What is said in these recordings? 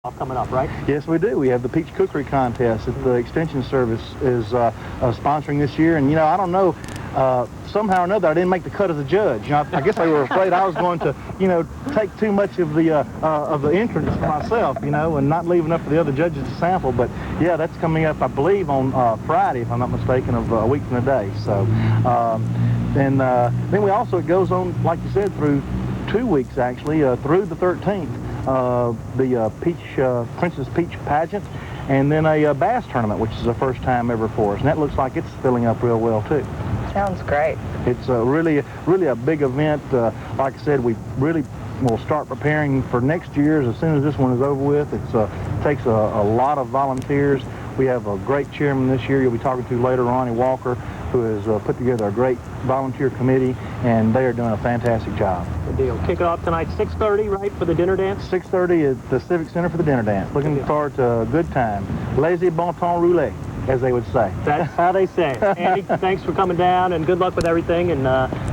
Coming up, right? Yes, we do. We have the Peach Cookery Contest that the Extension Service is sponsoring this year. And, you know, I don't know, somehow or another, I didn't make the cut as a judge. You know, I guess they were afraid I was going to, you know, take too much of the entrance for myself, you know, and not leave enough for the other judges to sample. But, yeah, that's coming up, I believe, on Friday, if I'm not mistaken, of a week from today. So, then we also, it goes on, like you said, through 2 weeks, actually, through the 13th. The Princess Peach pageant, and then a bass tournament, which is the first time ever for us. And that looks like it's filling up real well, too. Sounds great. It's really a big event. Like I said, we really will start preparing for next year's as soon as this one is over with. It takes a lot of volunteers. We have a great chairman this year you'll be talking to later, Ronnie Walker, who has put together a great volunteer committee, and they are doing a fantastic job. Good deal. Kick it off tonight, 6:30, right, for the dinner dance? 6:30 at the Civic Center for the dinner dance. Looking forward to a good time. Laissez bon temps rouler, as they would say. That's how they say it. Andy, thanks for coming down, and good luck with everything, and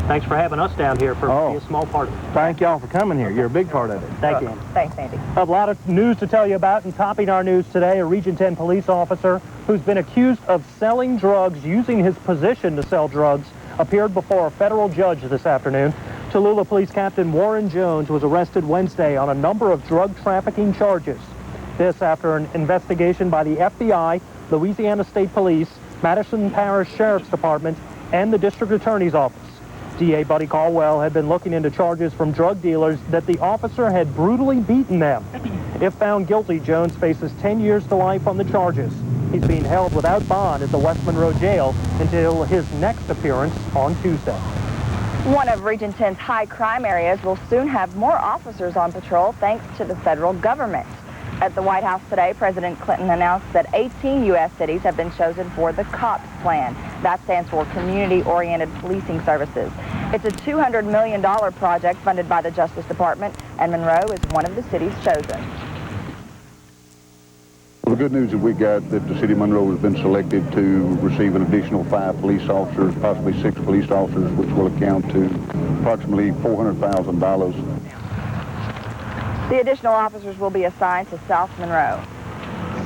thanks for having us down here for be a small part of it. Thank y'all for coming here. You're a big part of it. Thank you, Andy. Thanks, Andy. A lot of news to tell you about, and topping our news today, a Region 10 police officer who's been accused of selling drugs, using his position to sell drugs, appeared before a federal judge this afternoon. Tallulah Police Captain Warren Jones was arrested Wednesday on a number of drug trafficking charges. This after an investigation by the FBI, Louisiana State Police, Madison Parish Sheriff's Department, and the District Attorney's Office. DA Buddy Caldwell had been looking into charges from drug dealers that the officer had brutally beaten them. If found guilty, Jones faces 10 years to life on the charges. He's being held without bond at the West Monroe Jail until his next appearance on Tuesday. One of Region 10's high crime areas will soon have more officers on patrol thanks to the federal government. At the White House today, President Clinton announced that 18 U.S. cities have been chosen for the COPS plan. That stands for Community-Oriented Policing Services. It's a $200 million project funded by the Justice Department, and Monroe is one of the cities chosen. Well, the good news that we got that the city of Monroe has been selected to receive an additional 5 police officers, possibly 6 police officers, which will account to approximately $400,000. The additional officers will be assigned to South Monroe.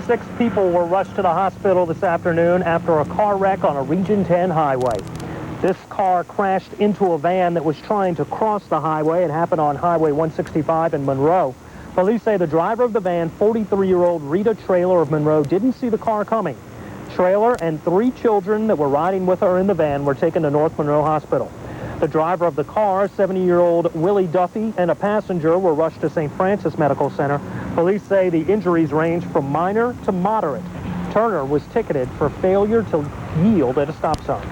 6 people were rushed to the hospital this afternoon after a car wreck on a Region 10 highway. This car crashed into a van that was trying to cross the highway. It happened on Highway 165 in Monroe. Police say the driver of the van, 43-year-old Rita Traylor of Monroe, didn't see the car coming. Traylor and 3 children that were riding with her in the van were taken to North Monroe Hospital. The driver of the car, 70-year-old Willie Duffy, and a passenger were rushed to St. Francis Medical Center. Police say the injuries range from minor to moderate. Turner was ticketed for failure to yield at a stop sign.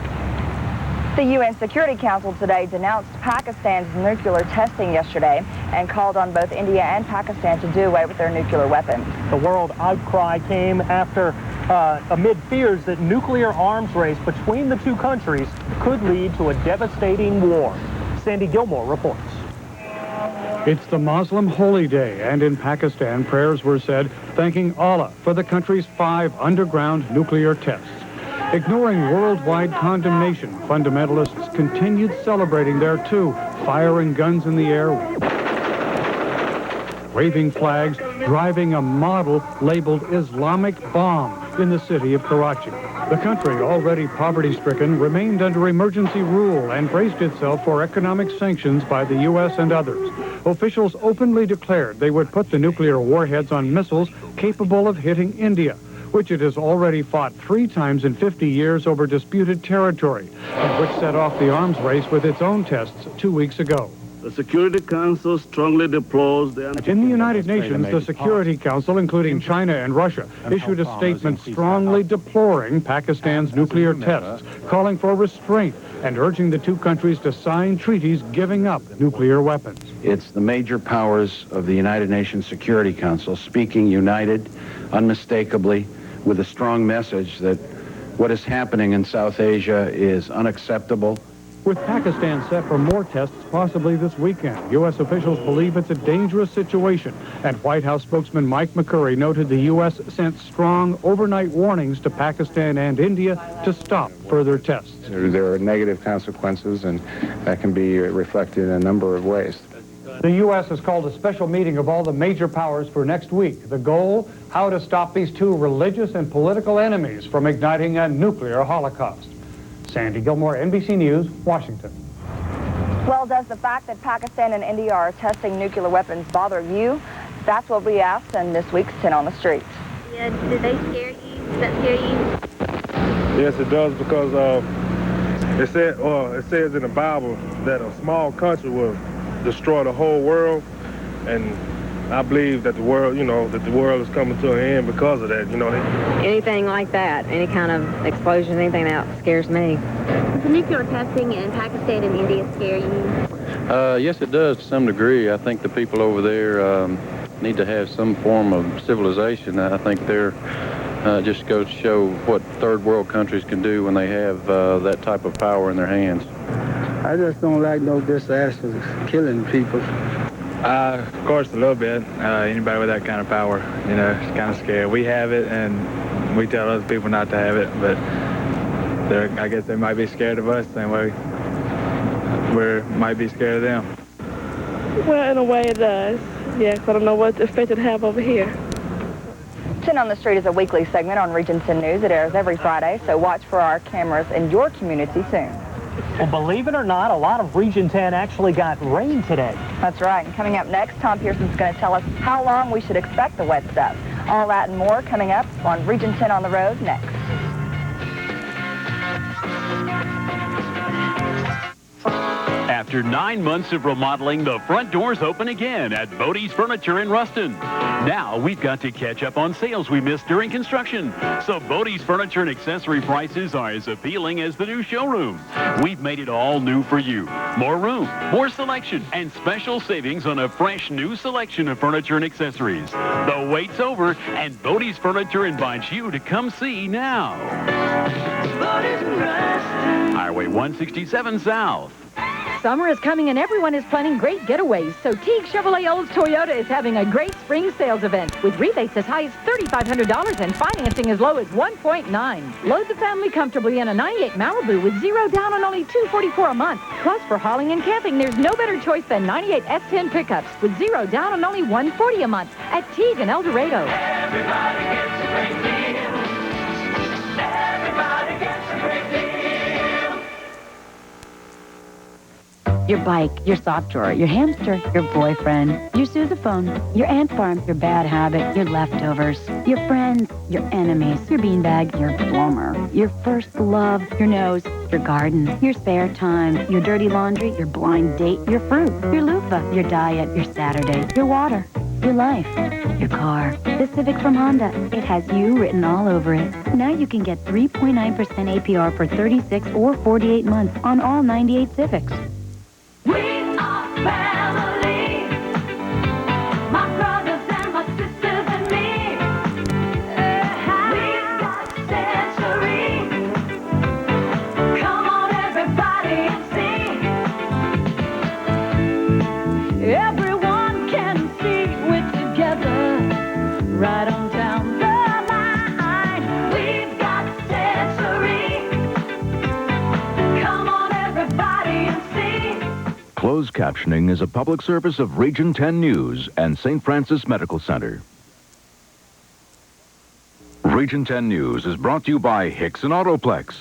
The UN Security Council today denounced Pakistan's nuclear testing yesterday and called on both India and Pakistan to do away with their nuclear weapons. The world outcry came after amid fears that nuclear arms race between the two countries could lead to a devastating war. Sandy Gilmore reports. It's the Muslim holy day, and in Pakistan, prayers were said thanking Allah for the country's 5 underground nuclear tests. Ignoring worldwide condemnation, fundamentalists continued celebrating there too, firing guns in the air, waving flags, driving a model labeled Islamic bomb in the city of Karachi. The country, already poverty-stricken, remained under emergency rule and braced itself for economic sanctions by the U.S. and others. Officials openly declared they would put the nuclear warheads on missiles capable of hitting India, which it has already fought 3 times in 50 years over disputed territory, and which set off the arms race with its own tests 2 weeks ago. The Security Council strongly deplores the... In the United Nations, the Security Council, including China and Russia, issued a statement strongly deploring Pakistan's nuclear tests, calling for restraint and urging the 2 countries to sign treaties giving up nuclear weapons. It's the major powers of the United Nations Security Council speaking united, unmistakably, with a strong message that what is happening in South Asia is unacceptable. With Pakistan set for more tests possibly this weekend, U.S. officials believe it's a dangerous situation, and White House spokesman Mike McCurry noted the U.S. sent strong overnight warnings to Pakistan and India to stop further tests. There are negative consequences, and that can be reflected in a number of ways. The U.S. has called a special meeting of all the major powers for next week. The goal, how to stop these two religious and political enemies from igniting a nuclear holocaust. Sandy Gilmore, NBC News, Washington. Well, does the fact that Pakistan and India are testing nuclear weapons bother you? That's what we asked in this week's 10 on the Street. Yeah, do they scare you? Does that scare you? Yes, it does, because it says in the Bible that a small country will destroy the whole world, and I believe that the world, that the world is coming to an end because of that, Anything like that, any kind of explosion, anything that scares me. Does the nuclear testing in Pakistan and India scare you? Yes, it does to some degree. I think the people over there need to have some form of civilization. I think they're just goes to show what third world countries can do when they have that type of power in their hands. I just don't like no disasters, killing people. Of course, a little bit. Anybody with that kind of power, it's kind of scary. We have it, and we tell other people not to have it, but I guess they might be scared of us, same way we might be scared of them. Well, in a way it does. Yes, I don't know what effect it have over here. 10 on the Street is a weekly segment on Region 10 News. It airs every Friday, so watch for our cameras in your community soon. Well, believe it or not, a lot of Region 10 actually got rain today. That's right. And coming up next, Tom Pearson's going to tell us how long we should expect the wet stuff. All that and more coming up on Region 10 on the Road next. After 9 months of remodeling, the front doors open again at Bodie's Furniture in Ruston. Now we've got to catch up on sales we missed during construction. So Bodie's Furniture and accessory prices are as appealing as the new showroom. We've made it all new for you. More room, more selection, and special savings on a fresh new selection of furniture and accessories. The wait's over, and Bodie's Furniture invites you to come see now. Highway 167 South. Summer is coming and everyone is planning great getaways, so Teague Chevrolet Olds Toyota is having a great spring sales event with rebates as high as $3,500 and financing as low as 1.9. Load the family comfortably in a 98 Malibu with zero down on only $244 a month. Plus, for hauling and camping, there's no better choice than 98 S10 pickups with zero down on only $140 a month at Teague and El Dorado. Everybody gets a great deal. Everybody gets a great deal. Your bike, your sock drawer, your hamster, your boyfriend, your sousaphone, your ant farm, your bad habit, your leftovers, your friends, your enemies, your beanbag, your plumber, your first love, your nose, your garden, your spare time, your dirty laundry, your blind date, your fruit, your loofah, your diet, your Saturday, your water, your life, your car. The Civic from Honda. It has you written all over it. Now you can get 3.9% APR for 36 or 48 months on all 98 Civics. We are family, my brothers and my sisters and me. We've got century. Come on, everybody, and sing. Everyone can see we're together, right on down the line. We've got century. Come on, everybody, and sing. Closed captioning is a public service of Region 10 News and St. Francis Medical Center. Region 10 News is brought to you by Hickson Autoplex.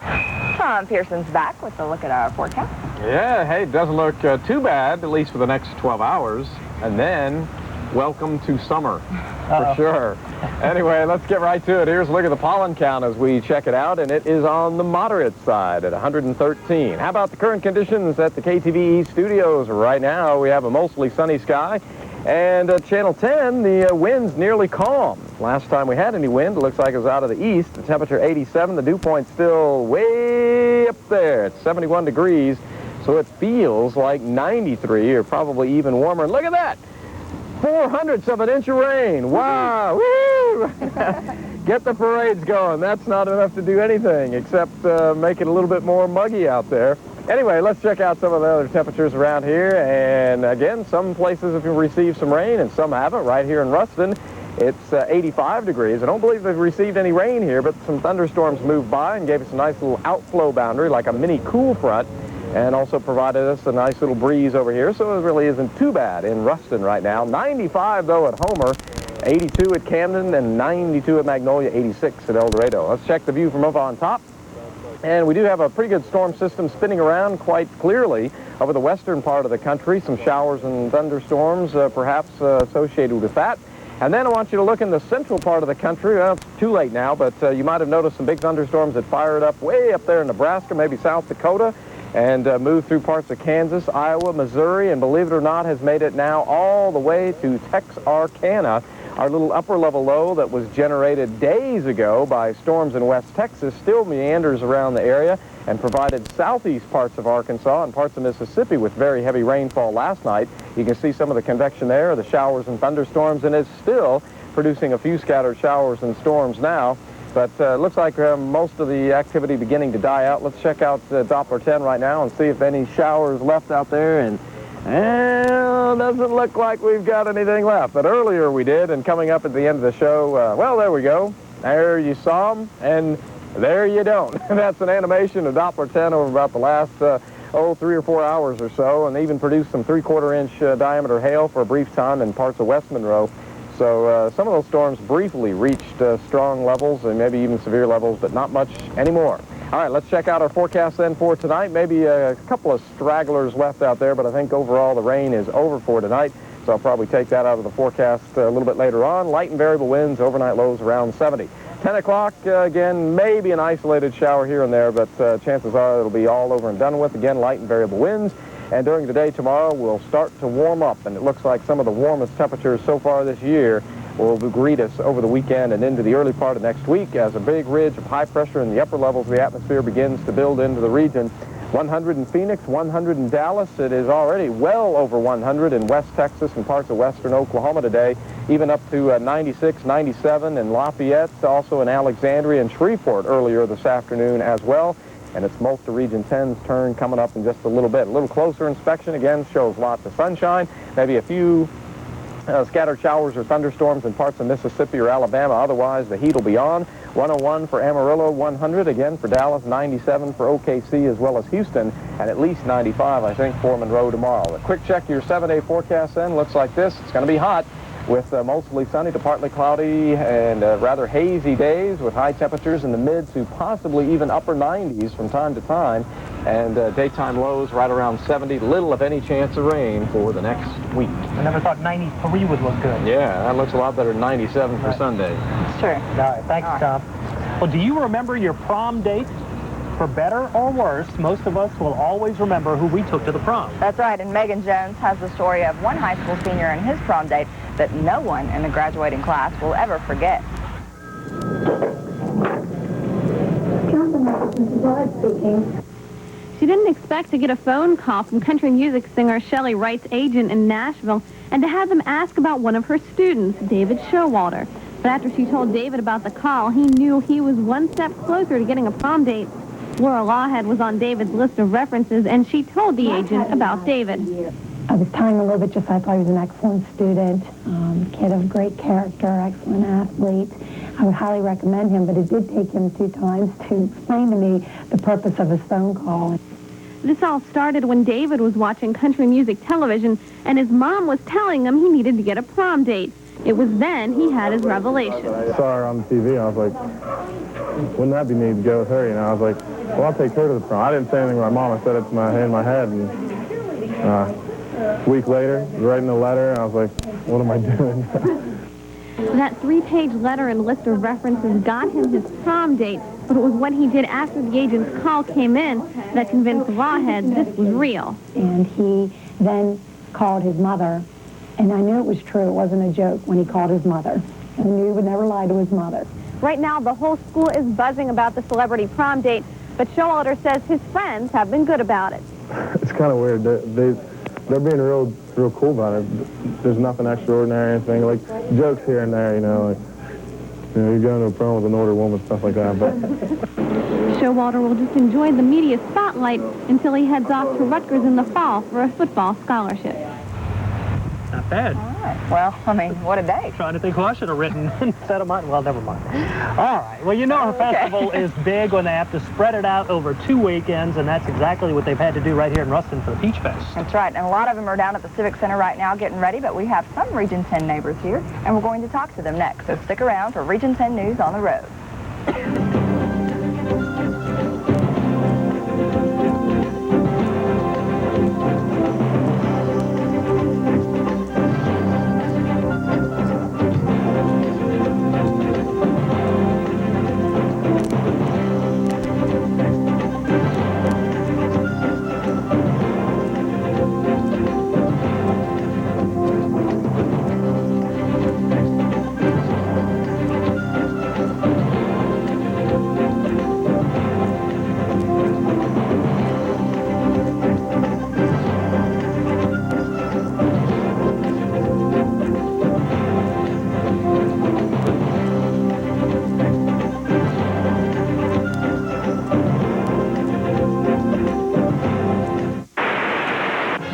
Tom Pearson's back with a look at our forecast. Yeah, hey, it doesn't look too bad, at least for the next 12 hours. And then, welcome to summer, for sure. Anyway, let's get right to it. Here's a look at the pollen count as we check it out, and it is on the moderate side at 113. How about the current conditions at the KTVE studios? Right now, we have a mostly sunny sky, and at Channel 10, the wind's nearly calm. Last time we had any wind, it looks like it was out of the east. The temperature 87, the dew point's still way up there. It's 71 degrees, so it feels like 93 or probably even warmer. And look at that! 0.04 of an inch of rain. Wow. Woo! Get the parades going. That's not enough to do anything except make it a little bit more muggy out there. Anyway, let's check out some of the other temperatures around here. And again, some places have received some rain and some haven't. Right here in Ruston, it's 85 degrees. I don't believe they've received any rain here, but some thunderstorms moved by and gave us a nice little outflow boundary like a mini cool front. and also provided us a nice little breeze over here, so it really isn't too bad in Ruston right now. 95, though, at Homer, 82 at Camden, and 92 at Magnolia, 86 at El Dorado. Let's check the view from up on top. And we do have a pretty good storm system spinning around quite clearly over the western part of the country. Some showers and thunderstorms perhaps associated with that. And then I want you to look in the central part of the country. Well, it's too late now, but you might have noticed some big thunderstorms that fired up way up there in Nebraska, maybe South Dakota, and moved through parts of Kansas, Iowa, Missouri, and believe it or not, has made it now all the way to Texarkana. Our little upper-level low that was generated days ago by storms in West Texas still meanders around the area and provided southeast parts of Arkansas and parts of Mississippi with very heavy rainfall last night. You can see some of the convection there, the showers and thunderstorms, and it's still producing a few scattered showers and storms now. But looks like most of the activity beginning to die out. Let's check out Doppler 10 right now and see if any showers left out there. And doesn't look like we've got anything left. But earlier we did, and coming up at the end of the show, well, there we go. There you saw them, and there you don't. That's an animation of Doppler 10 over about the last, 3 or 4 hours or so, and even produced some 3/4-inch diameter hail for a brief time in parts of West Monroe. So some of those storms briefly reached strong levels and maybe even severe levels, but not much anymore. All right, let's check out our forecast then for tonight. Maybe a couple of stragglers left out there, but I think overall the rain is over for tonight. So I'll probably take that out of the forecast a little bit later on. Light and variable winds, overnight lows around 70. 10 o'clock, again, maybe an isolated shower here and there, but chances are it'll be all over and done with. Again, light and variable winds. And during the day tomorrow, we'll start to warm up, and it looks like some of the warmest temperatures so far this year will greet us over the weekend and into the early part of next week as a big ridge of high pressure in the upper levels of the atmosphere begins to build into the region. 100 in Phoenix, 100 in Dallas. It is already well over 100 in West Texas and parts of western Oklahoma today, even up to 96, 97 in Lafayette, also in Alexandria and Shreveport earlier this afternoon as well. And it's most of Region 10's turn coming up in just a little bit. A little closer inspection, again, shows lots of sunshine, maybe a few scattered showers or thunderstorms in parts of Mississippi or Alabama. Otherwise, the heat will be on. 101 for Amarillo, 100 again for Dallas, 97 for OKC as well as Houston, and at least 95, I think, for Monroe tomorrow. A quick check of your 7-day forecast then looks like this. It's going to be hot with mostly sunny to partly cloudy and rather hazy days with high temperatures in the mid to possibly even upper 90s from time to time, and daytime lows right around 70. Little of any chance of rain for the next week. I never thought 93 would look good. Yeah, that looks a lot better than 97 for Sunday. Sure. All right, thanks, Tom. Well, do you remember your prom date? For better or worse, most of us will always remember who we took to the prom. That's right, and Megan Jones has the story of one high school senior and his prom date that no one in the graduating class will ever forget. She didn't expect to get a phone call from country music singer Shelley Wright's agent in Nashville and to have them ask about one of her students, David Showalter. But after she told David about the call, he knew he was one step closer to getting a prom date. Laura Lawhead was on David's list of references, and she told the agent about David. I was telling him a little bit, just I thought he was an excellent student, kid of great character, excellent athlete. I would highly recommend him, but it did take him 2 times to explain to me the purpose of his phone call. This all started when David was watching country music television, and his mom was telling him he needed to get a prom date. It was then he had his revelation. I saw her on the TV, and I was like, wouldn't that be neat to go with her? You know, I was like, well, I'll take her to the prom. I didn't say anything to my mom. I said it in my head. And a week later, writing a letter, and I was like, what am I doing? That 3-page letter and list of references got him his prom date, but it was what he did after the agent's call came in that convinced Lawhead this was real. And he then called his mother, and I knew it was true. It wasn't a joke when he called his mother. I knew he would never lie to his mother. Right now, the whole school is buzzing about the celebrity prom date, but Showalter says his friends have been good about it. It's kind of weird. They're being real cool about it. There's nothing extraordinary or anything. Like, jokes here and there, you know, like, you know, you're going to a prom with an older woman, stuff like that. But Showalter will just enjoy the media spotlight until he heads off to Rutgers in the fall for a football scholarship. Not bad. All Well, I mean, what a day. Trying to think who I should have written instead of mine. Well, never mind. All right. Well, you know our festival is big when they have to spread it out over 2 weekends, and that's exactly what they've had to do right here in Ruston for the Peach Fest. That's right. And a lot of them are down at the Civic Center right now getting ready, but we have some Region 10 neighbors here, and we're going to talk to them next. So stick around for Region 10 News on the Road.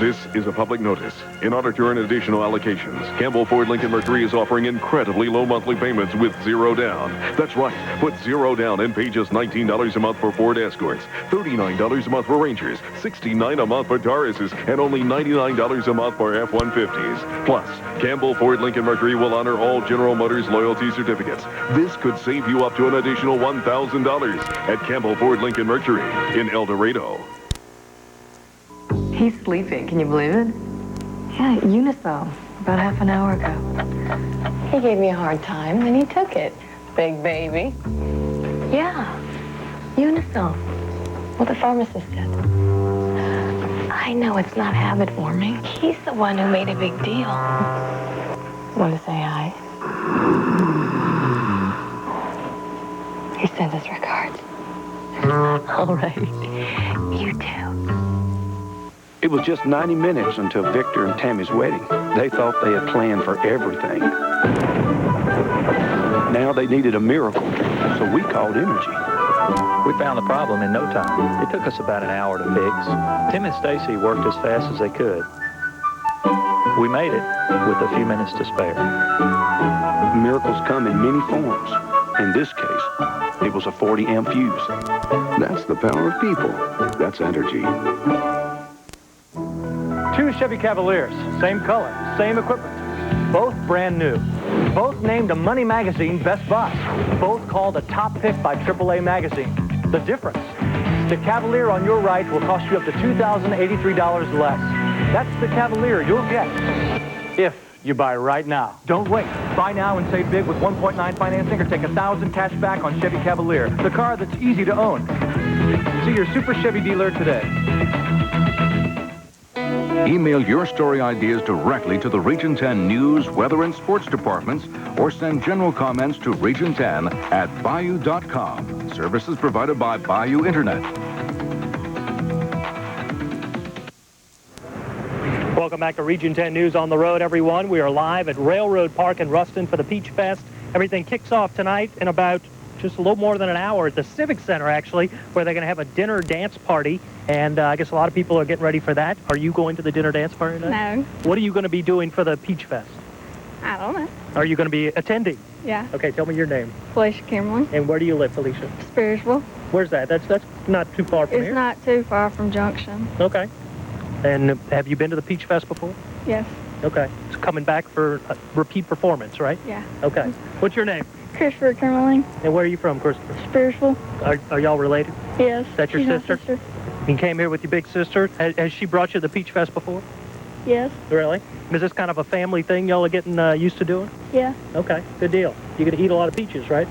This is a public notice. In order to earn additional allocations, Campbell Ford Lincoln Mercury is offering incredibly low monthly payments with zero down. That's right. Put zero down and pay just $19 a month for Ford Escorts, $39 a month for Rangers, $69 a month for Tauruses, and only $99 a month for F-150s. Plus, Campbell Ford Lincoln Mercury will honor all General Motors loyalty certificates. This could save you up to an additional $1,000 at Campbell Ford Lincoln Mercury in El Dorado. He's sleeping. Can you believe it? Yeah, Uniso, about half an hour ago. He gave me a hard time, and he took it. Big baby. Yeah, Uniso. What the pharmacist said. I know it's not habit forming. He's the one who made a big deal. Want to say hi? He sends his regards. All right. You too. It was just 90 minutes until Victor and Tammy's wedding. They thought they had planned for everything. Now they needed a miracle, so we called Energy. We found the problem in no time. It took us about an hour to fix. Tim and Stacy worked as fast as they could. We made it with a few minutes to spare. Miracles come in many forms. In this case, it was a 40-amp fuse. That's the power of people. That's Energy. 2 Chevy Cavaliers, same color, same equipment, both brand new. Both named a Money Magazine Best Buy. Both called a top pick by AAA Magazine. The difference? The Cavalier on your right will cost you up to $2,083 less. That's the Cavalier you'll get if you buy right now. Don't wait. Buy now and save big with 1.9 financing or take $1,000 cash back on Chevy Cavalier, the car that's easy to own. See your Super Chevy dealer today. Email your story ideas directly to the Region 10 News, Weather, and Sports departments, or send general comments to region10@bayou.com. Services provided by Bayou Internet. Welcome back to Region 10 News on the Road, everyone. We are live at Railroad Park in Ruston for the Peach Fest. Everything kicks off tonight in about just a little more than an hour at the Civic Center, actually, where they're going to have a dinner dance party. And I guess a lot of people are getting ready for that. Are you going to the dinner dance party tonight? No. What are you going to be doing for the Peach Fest? I don't know. Are you going to be attending? Yeah. Okay, tell me your name. Felicia Kimberly. And where do you live, Felicia? Spiritual. Where's that? That's not too far from here. It's not too far from Junction. Okay. And have you been to the Peach Fest before? Yes. Okay. It's coming back for a repeat performance, right? Yeah. Okay. What's your name? Christopher Kimberly. And where are you from, Christopher? Spiritual. Are y'all related? Yes. Is that your She's my sister? You came here with your big sister. Has she brought you to the Peach Fest before? Yes. Really? Is this kind of a family thing y'all are getting used to doing? Yeah. Okay, good deal. You're going to eat a lot of peaches, right?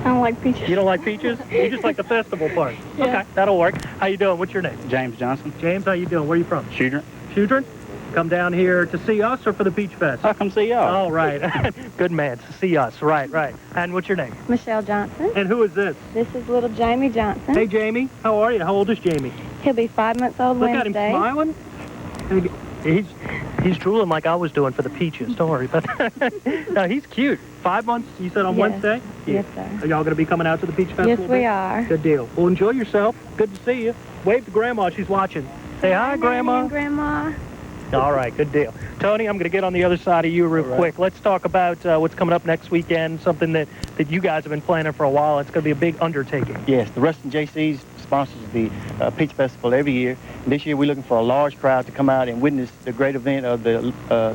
I don't like peaches. You don't like peaches? You just like the festival part. Yeah. Okay, that'll work. How you doing? What's your name? James Johnson. James, how you doing? Where are you from? Shooter. Shooter? Come down here to see us or for the Peach Fest? I come see y'all. Oh, right. Good man, to see us. Right, right. And what's your name? Michelle Johnson. And who is this? This is little Jamie Johnson. Hey, Jamie. How are you? How old is Jamie? He'll be 5 months old Look Wednesday. at him smiling. He's drooling like I was doing for the peaches. Don't worry about that. No, he's cute. 5 months, you said on Wednesday? Yes, sir. Are y'all going to be coming out to the Peach Festival? Yes, we are. Good deal. Well, enjoy yourself. Good to see you. Wave to Grandma. She's watching. Say hi, Grandma. Grandma. All right, good deal. Tony, I'm going to get on the other side of you real quick. Let's talk about what's coming up next weekend, something that you guys have been planning for a while. It's going to be a big undertaking. Yes, the Ruston JCs sponsors the Peach Festival every year. And this year we're looking for a large crowd to come out and witness the great event of the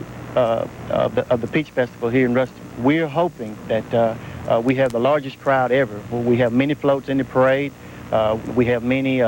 Peach Festival here in Ruston. We're hoping that we have the largest crowd ever. We have many floats in the parade. We have many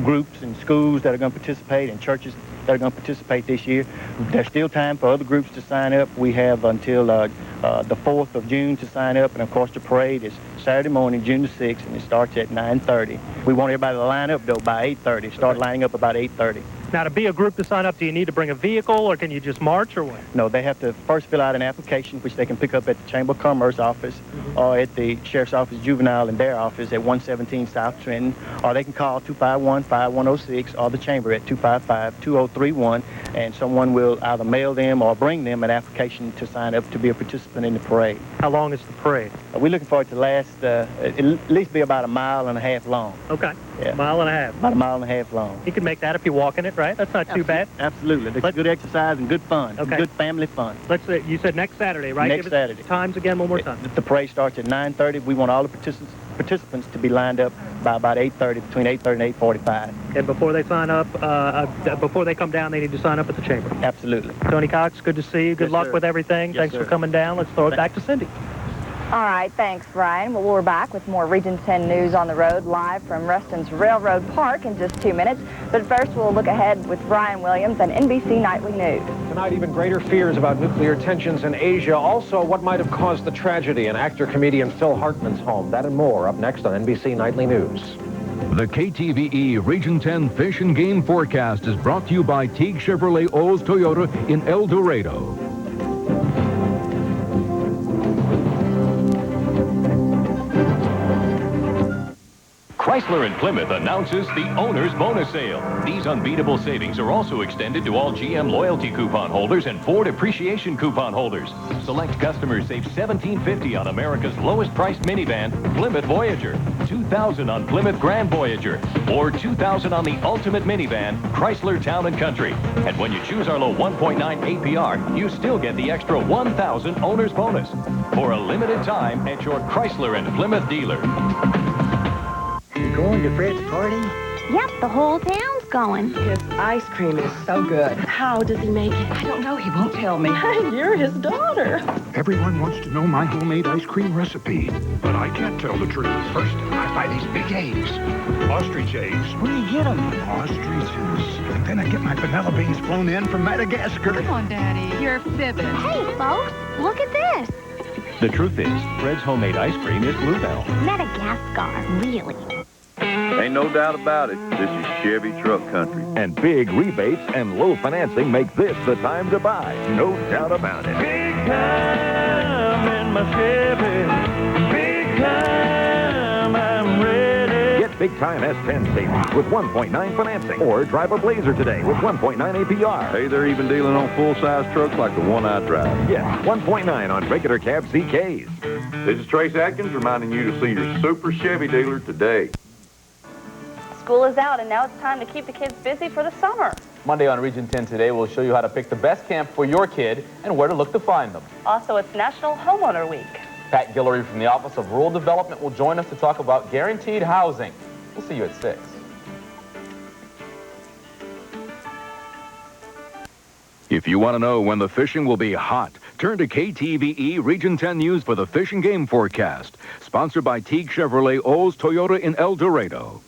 groups and schools that are going to participate and churches that are going to participate this year. There's still time for other groups to sign up. We have until the 4th of June to sign up, and of course the parade is Saturday morning, June the 6th, and it starts at 9:30. We want everybody to line up, though, by 8:30. Start lining up about 8:30. Now, to be a group to sign up, do you need to bring a vehicle, or can you just march, or what? No, they have to first fill out an application, which they can pick up at the Chamber of Commerce office or at the Sheriff's Office Juvenile in their office at 117 South Trenton, or they can call 251-5106 or the Chamber at 255-2031, and someone will either mail them or bring them an application to sign up to be a participant in the parade. How long is the parade? We're looking for it to last, at least be about 1.5 miles long. Okay, yeah. 1.5 miles. About 1.5 miles long. You can make that if you're walking it, right? That's not too bad. Absolutely. It's good exercise and good fun. Okay. Good family fun. Let's say, you said next Saturday, right? Next Saturday. Times again one more time. The parade starts at 9:30. We want all the participants to be lined up by about 8:30, between 8:30 and 8:45. And before they sign up, before they come down, they need to sign up at the Chamber. Absolutely. Tony Cox, good to see you. Good luck with everything. Yes, Thanks sir. for coming down. Let's throw it back to Cindy. All right, thanks, Brian. Well, we're back with more Region 10 news on the road, live from Ruston's Railroad Park in just 2 minutes. But first, we'll look ahead with Brian Williams and NBC Nightly News. Tonight, even greater fears about nuclear tensions in Asia. Also, what might have caused the tragedy in actor-comedian Phil Hartman's home. That and more up next on NBC Nightly News. The KTVE Region 10 Fish and Game Forecast is brought to you by Teague Chevrolet Olds Toyota in El Dorado. Chrysler and Plymouth announces the Owner's Bonus Sale. These unbeatable savings are also extended to all GM loyalty coupon holders and Ford appreciation coupon holders. Select customers save $1,750 on America's lowest priced minivan, Plymouth Voyager, $2,000 on Plymouth Grand Voyager, or $2,000 on the ultimate minivan, Chrysler Town & Country. And when you choose our low 1.9 APR, you still get the extra $1,000 Owner's Bonus for a limited time at your Chrysler and Plymouth dealer. You going to Fred's party? Yep, the whole town's going. His ice cream is so good. How does he make it? I don't know. He won't tell me. You're his daughter. Everyone wants to know my homemade ice cream recipe, but I can't tell the truth. First, I buy these big eggs. Ostrich eggs. Where do you get them? Ostriches. And then I get my vanilla beans flown in from Madagascar. Come on, Daddy. You're fibbing. Hey, folks, look at this. The truth is, Fred's homemade ice cream is Bluebell. Madagascar, really. Ain't no doubt about it. This is Chevy truck country. And big rebates and low financing make this the time to buy. No doubt about it. Big time in my Chevy. Big time, I'm ready. Get big time S10 savings with 1.9 financing. Or drive a Blazer today with 1.9 APR. Hey, they're even dealing on full-size trucks like the one I drive. Yes, 1.9 on regular cab CKs. This is Trace Atkins reminding you to see your Super Chevy dealer today. School is out, and now it's time to keep the kids busy for the summer. Monday on Region 10 Today, we'll show you how to pick the best camp for your kid and where to look to find them. Also, it's National Homeowner Week. Pat Guillory from the Office of Rural Development will join us to talk about guaranteed housing. We'll see you at 6. If you want to know when the fishing will be hot, turn to KTVE Region 10 News for the Fish and Game Forecast. Sponsored by Teague Chevrolet Olds Toyota in El Dorado.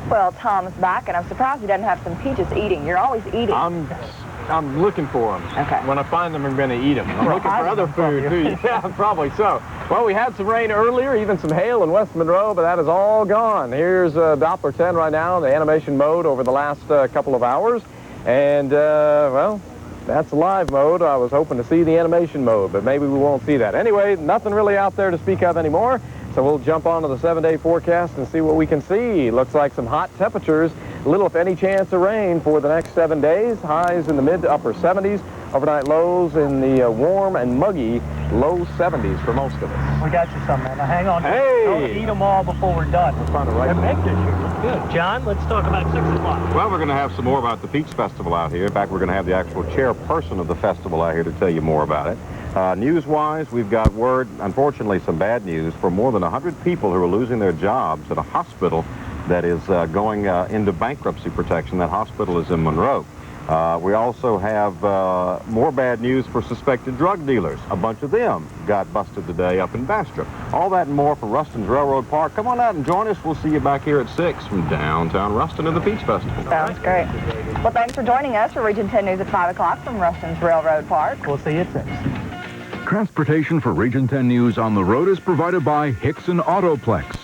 Well, Tom's back, and I'm surprised he doesn't have some peaches eating. You're always eating. I'm looking for them. Okay. When I find them, I'm going to eat them. I'm looking for other food, too. Yeah, probably so. Well, we had some rain earlier, even some hail in West Monroe, but that is all gone. Here's Doppler 10 right now, the animation mode over the last couple of hours. And, well, that's live mode. I was hoping to see the animation mode, but maybe we won't see that. Anyway, nothing really out there to speak of anymore. So we'll jump onto the 7-day forecast and see what we can see. Looks like some hot temperatures, little if any chance of rain for the next 7 days. Highs in the mid to upper 70s. Overnight lows in the warm and muggy low 70s for most of us. We got you some, man. Now hang on. Hey! Don't eat them all before we're done. We're trying to write They're baked this year. Looks good. John, let's talk about 6 o'clock. Well, we're going to have some more about the Peach Festival out here. In fact, we're going to have the actual chairperson of the festival out here to tell you more about it. News-wise, we've got word, unfortunately, some bad news for more than 100 people who are losing their jobs at a hospital that is going into bankruptcy protection. That hospital is in Monroe. We also have more bad news for suspected drug dealers. A bunch of them got busted today up in Bastrop. All that and more from Ruston's Railroad Park. Come on out and join us. We'll see you back here at 6 from downtown Ruston and the Peach Festival. Sounds great. Well, thanks for joining us for Region 10 News at 5 o'clock from Ruston's Railroad Park. We'll see you at 6. Transportation for Region 10 News on the road is provided by Hickson Autoplex.